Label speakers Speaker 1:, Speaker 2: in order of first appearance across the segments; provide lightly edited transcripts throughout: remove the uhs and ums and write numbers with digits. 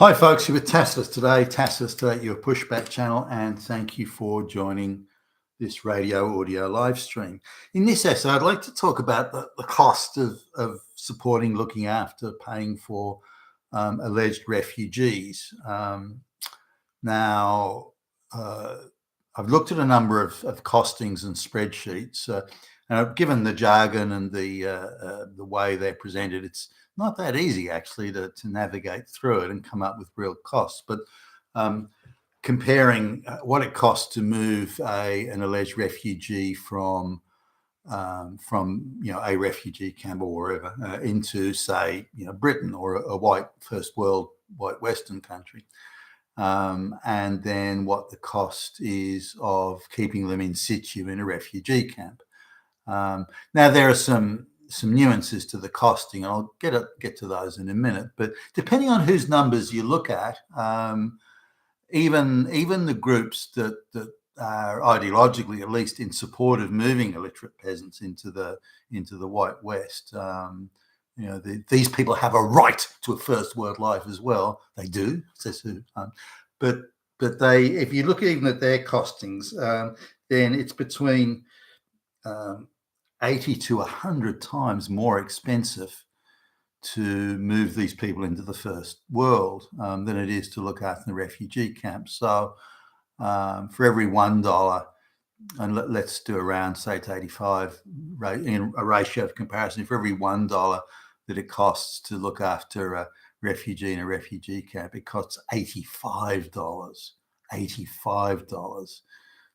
Speaker 1: Hi, folks. You're with Tassless today. Tassless today, your pushback channel, and thank you for joining this radio audio live stream. In this essay, I'd like to talk about the cost of supporting, looking after, paying for alleged refugees. Now, I've looked at a number of costings and spreadsheets, and given the jargon and the way they're presented, it's not that easy actually to navigate through it and come up with real costs. But comparing what it costs to move an alleged refugee from a refugee camp or wherever into, say, Britain or a white first world, white Western country. And then what the cost is of keeping them in situ in a refugee camp. Now, there are some nuances to the costing, and I'll get to those in a minute. But depending on whose numbers you look at, even the groups that are ideologically at least in support of moving illiterate peasants into the white West, these people have a right to a first world life as well. They do, says who. But they, if you look even at their costings, then it's between 80 to 100 times more expensive to move these people into the first world than it is to look after the refugee camps. So for every $1, and let's do around, say, to 85 in a ratio of comparison, for every $1 that it costs to look after a refugee in a refugee camp, it costs $85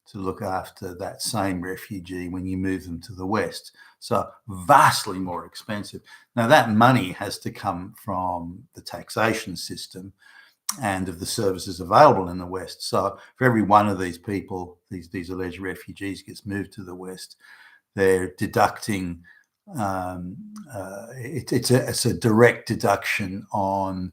Speaker 1: to look after that same refugee when you move them to the West. So vastly more expensive. Now, that money has to come from the taxation system and of the services available in the West. So for every one of these people, these alleged refugees, gets moved to the West, they're deducting, it's a direct deduction on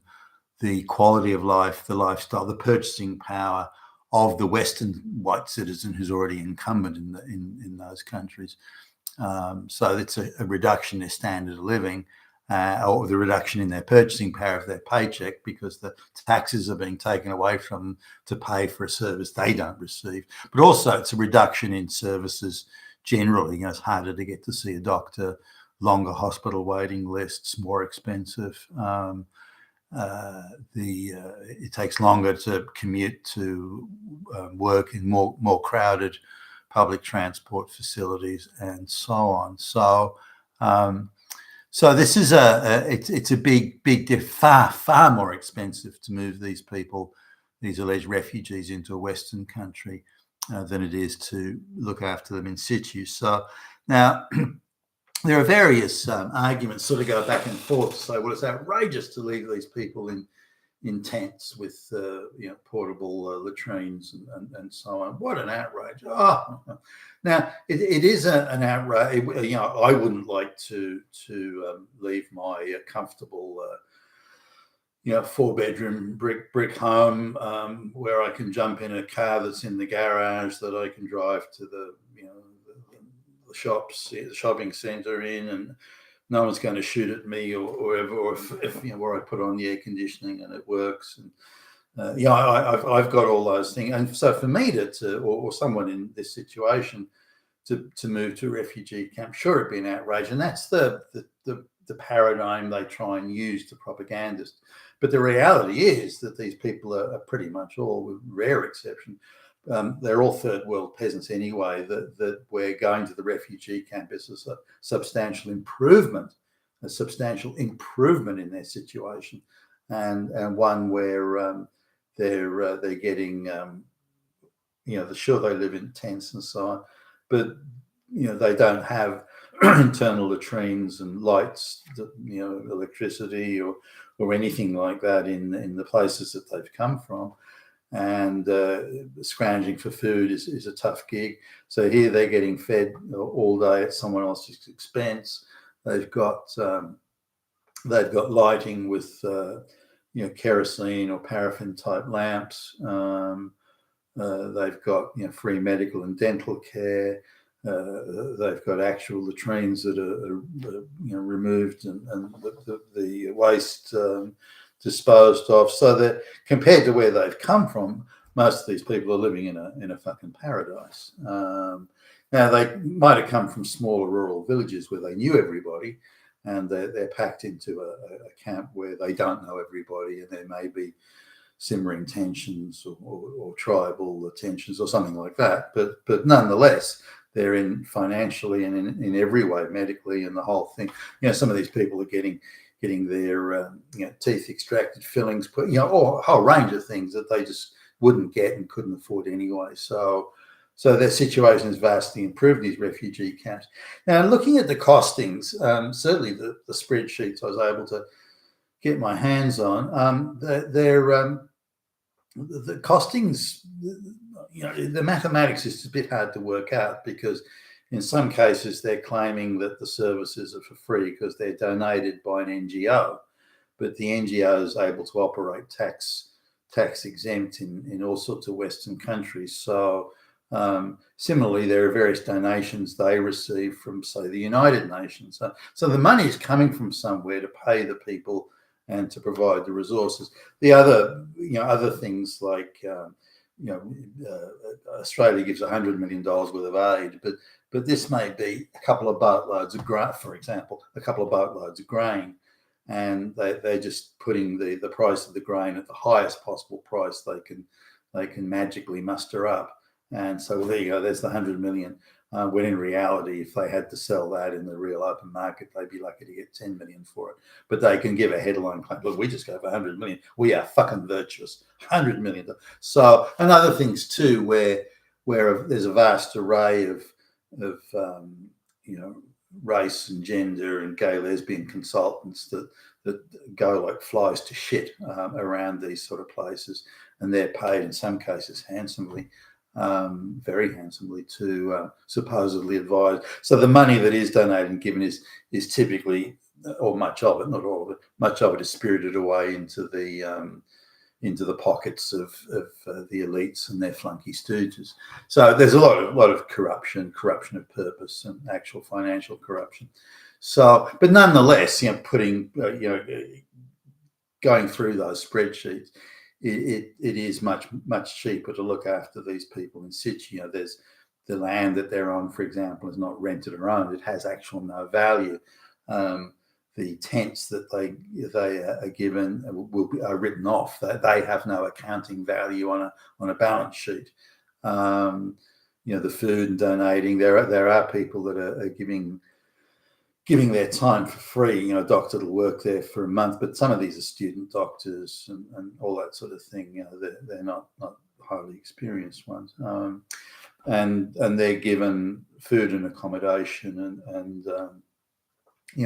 Speaker 1: the quality of life, the lifestyle, the purchasing power of the Western white citizen who's already incumbent in those countries. So it's a reduction in their standard of living, or the reduction in their purchasing power of their paycheck, because the taxes are being taken away from them to pay for a service they don't receive. But also it's a reduction in services generally. It's harder to get to see a doctor, longer hospital waiting lists, more expensive. It takes longer to commute to work in more crowded public transport facilities, and so on. So this is it's a big far more expensive to move these people, these alleged refugees, into a Western country than it is to look after them in situ. So now there are various arguments sort of go back and forth to say, well, it's outrageous to leave these people in tents with portable latrines and so on. What an outrage! Oh, now it is an outrage. I wouldn't like to leave my comfortable 4-bedroom brick home where I can jump in a car that's in the garage that I can drive to the shops, the shopping centre in, and no one's going to shoot at me or if where I put on the air conditioning and it works. And I've got all those things. And so for me or someone in this situation to move to a refugee camp, sure, it'd be an outrage. And that's the paradigm they try and use to propagandists. But the reality is that these people are pretty much all, with rare exception, they're all third world peasants anyway, that we're going to the refugee camp is a substantial improvement in their situation, and one where they're getting, sure, they live in tents and so on, but they don't have internal latrines and lights, electricity or anything like that in the places that they've come from. And scrounging for food is a tough gig. So here they're getting fed all day at someone else's expense. They've got lighting with kerosene or paraffin type lamps. They've got free medical and dental care. They've got actual latrines that are removed and the waste disposed of, so that compared to where they've come from, most of these people are living in a fucking paradise. Now, they might have come from smaller rural villages where they knew everybody, and they're packed into a camp where they don't know everybody, and there may be simmering tensions or tribal tensions or something like that. But nonetheless, they're in financially and in every way, medically, and the whole thing. Some of these people are getting their teeth extracted, fillings put, or a whole range of things that they just wouldn't get and couldn't afford anyway. So their situation is vastly improved, these refugee camps. Now, looking at the costings, certainly the spreadsheets I was able to get my hands on, the costings, the mathematics is a bit hard to work out, because in some cases they're claiming that the services are for free because they're donated by an NGO, but the NGO is able to operate tax exempt in all sorts of Western countries. So similarly, there are various donations they receive from, say, the United Nations. So the money is coming from somewhere to pay the people and to provide the resources. The other things like Australia gives $100 million worth of aid, but this may be a couple of boatloads of grain, for example, a couple of boatloads of grain, and they're just putting the price of the grain at the highest possible price they can magically muster up. And so, well, there you go, there's the 100 million. When in reality, if they had to sell that in the real open market, they'd be lucky to get 10 million for it. But they can give a headline claim, look, we just gave 100 million. We are fucking virtuous. 100 million. So, and other things too, where there's a vast array of race and gender and gay lesbian consultants that go like flies to shit around these sort of places, and they're paid in some cases handsomely. Very handsomely to supposedly advise. So the money that is donated and given is typically, or much of it, not all of it, much of it is spirited away into the pockets of the elites and their flunky stooges. So there's a lot of corruption of purpose, and actual financial corruption. So, but nonetheless, going through those spreadsheets, it is much cheaper to look after these people in situ. There's the land that they're on, for example, is not rented or owned. It has actual no value. The tents that they are given are written off. They have no accounting value on a balance sheet. The food and donating. There are people that are giving their time for free. A doctor will work there for a month, but some of these are student doctors and all that sort of thing. They're not highly experienced ones, and they're given food and accommodation and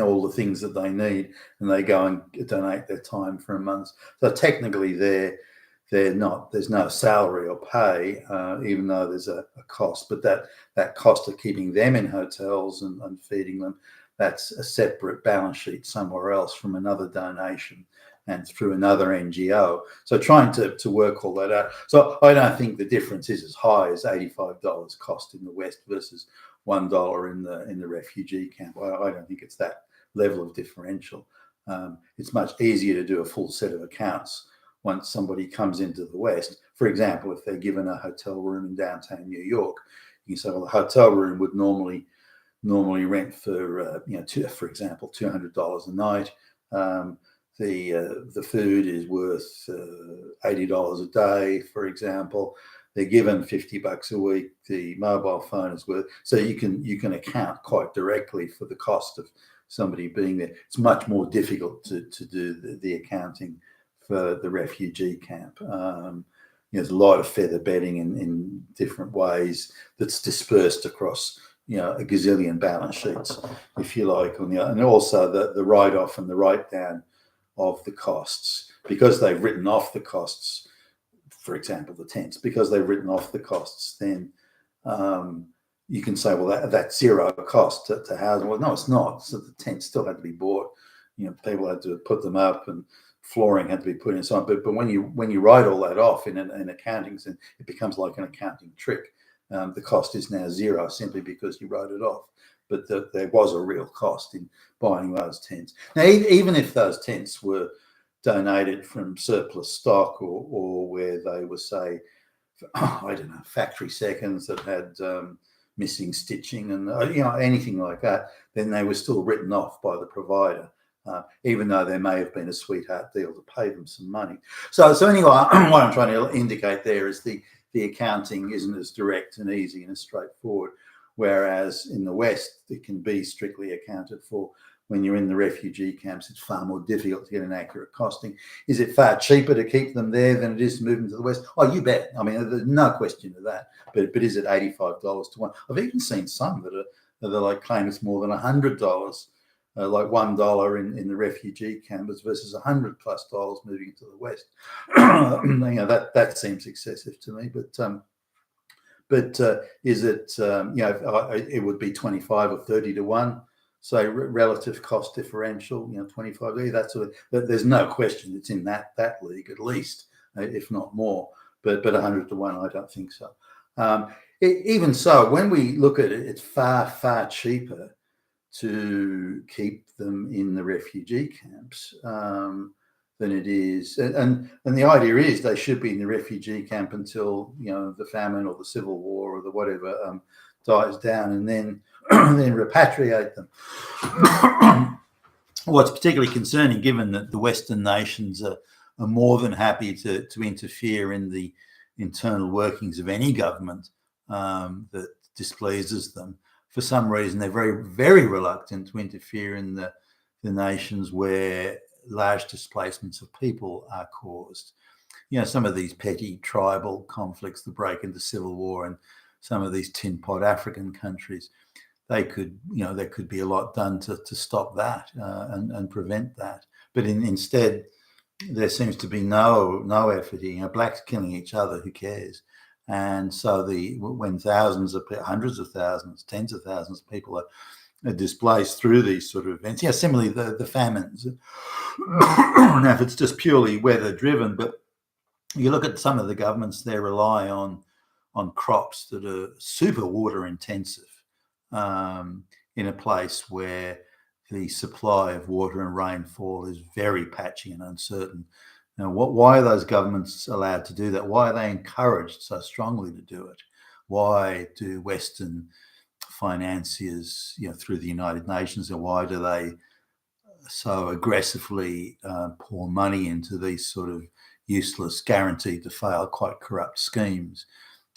Speaker 1: all the things that they need, and they go and donate their time for a month. So technically, they're not. There's no salary or pay, even though there's a cost. But that cost of keeping them in hotels and feeding them, that's a separate balance sheet somewhere else from another donation and through another NGO. So trying to work all that out. So I don't think the difference is as high as $85 cost in the West versus $1 in the refugee camp. I don't think it's that level of differential. It's much easier to do a full set of accounts once somebody comes into the West. For example, if they're given a hotel room in downtown New York, you can say, well, the hotel room would normally rent for for example, $200 a night. The food is worth $80 a day, for example. They're given $50 a week. The mobile phone is worth. So you can account quite directly for the cost of somebody being there. It's much more difficult to do the accounting for the refugee camp. There's a lot of feather bedding in different ways that's dispersed across a gazillion balance sheets, if you like, and also the write-off and the write-down of the costs, because they've written off the costs. For example, the tents, because they've written off the costs, then you can say, well, that's zero cost to house. Well, no, it's not. So the tents still had to be bought. People had to put them up, and flooring had to be put in. So, but when you write all that off in accounting, it becomes like an accounting trick. The cost is now zero simply because you wrote it off. But there was a real cost in buying those tents. Now, even if those tents were donated from surplus stock, or where they were, say, I don't know, factory seconds that had missing stitching and anything like that, then they were still written off by the provider, even though there may have been a sweetheart deal to pay them some money. So anyway, what I'm trying to indicate there is the accounting isn't as direct and easy and as straightforward, whereas in the West it can be strictly accounted for. When you're in the refugee camps, it's far more difficult to get an accurate costing. Is it far cheaper to keep them there than it is to move them to the West? Oh, you bet. I mean, there's no question of that. But is it $85 to one? I've even seen some that are like claim it's more than $100, like $1 in the refugee camps versus $100+ moving to the West. That seems excessive to me. But is it? It would be 25 or 30 to 1. So relative cost differential, 25. That sort of. There's no question it's in that league at least, if not more. But 100 to 1, I don't think so. Even so, when we look at it, it's far cheaper to keep them in the refugee camps than it is. And the idea is they should be in the refugee camp until the famine or the civil war or the whatever dies down, and then repatriate them. What's particularly concerning, given that the Western nations are more than happy to interfere in the internal workings of any government that displeases them, for some reason they're very, very reluctant to interfere in the nations where large displacements of people are caused. Some of these petty tribal conflicts that break into civil war and some of these tin pot African countries, there could be a lot done to stop that and prevent that. But instead, there seems to be no effort here. Blacks killing each other, who cares? And so when thousands of hundreds of thousands, tens of thousands of people are displaced through these sort of events. Similarly the famines. Now, if it's just purely weather driven, but you look at some of the governments, they rely on crops that are super water intensive in a place where the supply of water and rainfall is very patchy and uncertain. Now, why are those governments allowed to do that? Why are they encouraged so strongly to do it? Why do Western financiers, through the United Nations, and why do they so aggressively pour money into these sort of useless, guaranteed to fail, quite corrupt schemes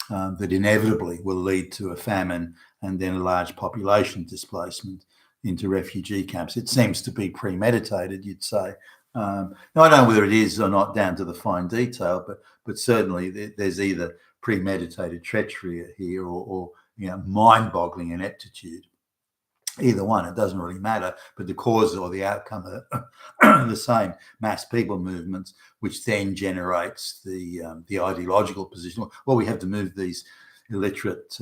Speaker 1: that inevitably will lead to a famine and then a large population displacement into refugee camps? It seems to be premeditated, you'd say. Now, I don't know whether it is or not down to the fine detail, but certainly there's either premeditated treachery here or mind-boggling ineptitude. Either one, it doesn't really matter, but the cause or the outcome are the same. Mass people movements, which then generates the ideological position. Well, we have to move these illiterate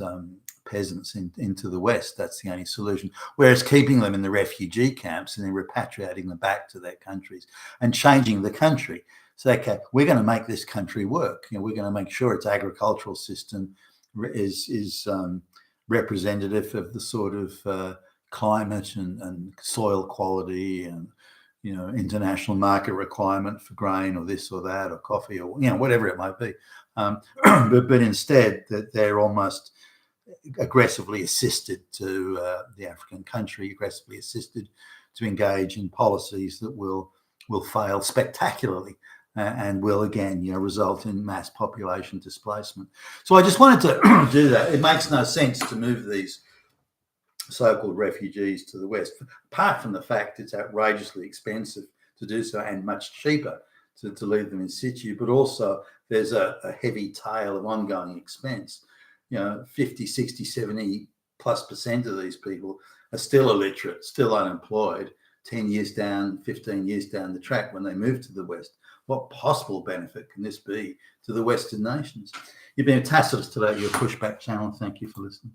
Speaker 1: peasants into the West. That's the only solution. Whereas keeping them in the refugee camps and then repatriating them back to their countries and changing the country. So, okay, we're going to make this country work. We're going to make sure its agricultural system is representative of the sort of climate and soil quality and international market requirement for grain or this or that or coffee or whatever it might be. But instead that they're almost aggressively assisted to the African country, aggressively assisted to engage in policies that will fail spectacularly and will again result in mass population displacement. So I just wanted to do that. It makes no sense to move these so-called refugees to the West, apart from the fact it's outrageously expensive to do so and much cheaper to leave them in situ, but also there's a heavy tail of ongoing expense. 50, 60, 70+% of these people are still illiterate, still unemployed, 10 years down, 15 years down the track when they move to the West. What possible benefit can this be to the Western nations? You've been a Tacitus today, your Pushback channel. Thank you for listening.